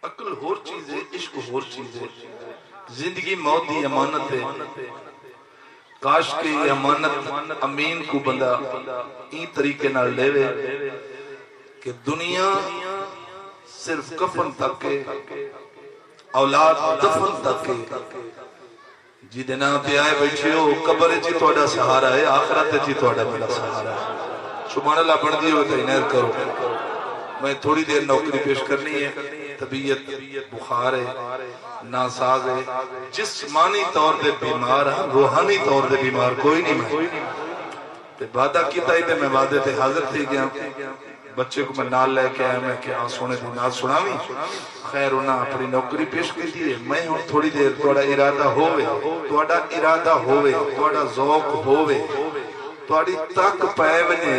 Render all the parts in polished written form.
عقل ہور چیز ہے، عشق ہور چیز ہے. زندگی موت دی امانت ہے. کاش کے یہ امانت امین کو بندہ این طریقے نال لے کہ دنیا صرف کفن تک کے، اولاد دفن تک کے. جی دینا پہ آئے بیٹھے ہو قبر جی توڑا سہارا ہے، آخرت جی توڑا بڑا سہارا ہے. سبحان اللہ پڑھ دیئے ہوئے تینیر کرو. میں تھوڑی دیر نوکری پیش کرنی ہے. طبیعت بخار ہے، ناساز ہے، جسمانی طور دے بیمار ہے، روحانی طور دے بیمار کوئی نہیں. میں وعدہ کیتا ہی تے میں وعدے تے حاضر تھی گیا. بچے کو میں نال لے کے آیا، میں کہ سونے دی نال سناویں. خیر انہاں اپنی نوکری پیش کی دی. میں ہوں تھوڑی دیر توڑا ارادہ ہوئے، توڑا ارادہ ہوئے، توڑا ذوق ہوئے، توڑی تک پائے ونے،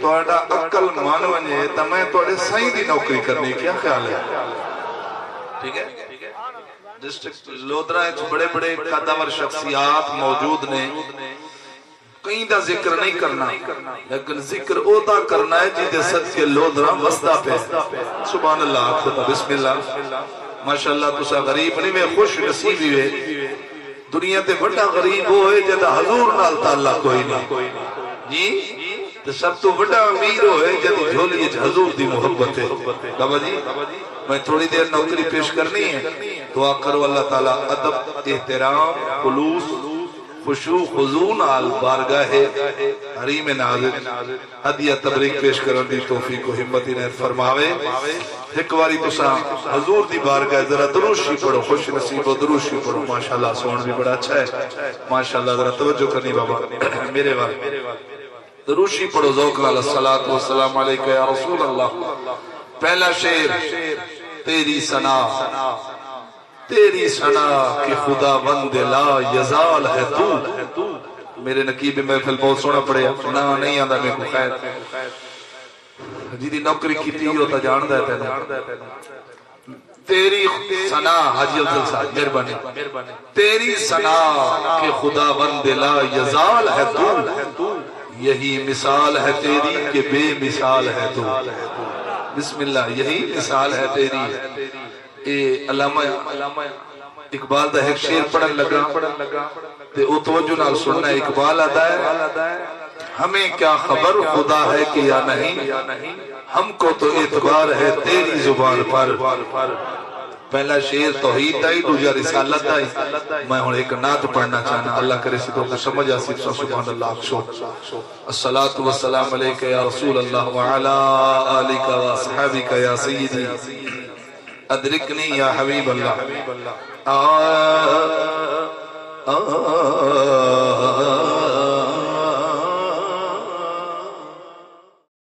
توڑا عقل مان ونے، تا میں توڑے سائیں دی نوکری کرنے کیا خیال ہے؟ ٹھیک ہے؟ ڈسٹرکٹ لودرہ بڑے بڑے قدور شخصیات موجود نے. کہیں دا ذکر نہیں کرنا، لیکن ذکر اوتا کرنا ہے جیدے صدقے لودرہ وسطہ پہ. سبحان اللہ، خدا بسم اللہ. ماشاءاللہ تسا غریب نہیں، میں خوش نصیبی ہوئے. دنیا تے بڑا غریب ہوئے جدہ حضور نال تعلق کوئی نہیں. جی تو سب تو بڑا امیر ہوئے جدہ جھولی حضور دی محبت ہے. بابا جی میں تھوڑی دیر نوکری پیش کرنی ہے. دعا کرو اللہ تعالیٰ ادب، احترام، خلوص، خشوع خضوع نال بارگاہ حریم ناظر ہدیہ تبریک پیش کرن دی توفیق و ہمت انہیں فرماوے. ایک واری تسا حضور دی بارگاہ ذرا دروشی پڑھو، خوش نصیب و دروشی پڑھو. ماشاءاللہ سون بھی بڑا اچھا ہے. ماشاءاللہ ذرا توجہ کرنی بابا میرے وقت دروشی پڑھو. ذوق لال الصلاة والسلام علیکہ یا رسول اللہ. پہلا شعر تیری ثنا، تیری ثنا کہ خدا بند لا یزال ہے تو. میرے نقیب محفل بہت سونا پڑے نا نہیں آدھا میں کو خیر جی دی نوکری کی تھی ہوتا جان دیتے ہیں. تیری ثنا حاجی افضل صاحب مہربانی. تیری ثنا کہ خدا بند لا یزال ہے تو، یہی مثال ہے تیری کہ بے مثال ہے تو. بسم اللہ. یہی مثال ہے تیری. اے علامہ اقبال دا ایک شعر پڑھن لگا تے او توجہ نال سننا. اقبال آتا ہے ہمیں کیا خبر خدا ہے کہ یا نہیں، ہم کو تو اعتبار ہے تیری زبان پر. پہلا شعر توحید دائی، دوجہ رسالت دائی. میں ہوں ایک نعت پڑھنا چاہنا، اللہ کرے سے تو سمجھ آسی. سبحان اللہ. الصلاة والسلام علیکہ یا رسول اللہ وعلا آلکہ و اصحابکہ یا سیدی ادرکنی یا حبیب اللہ.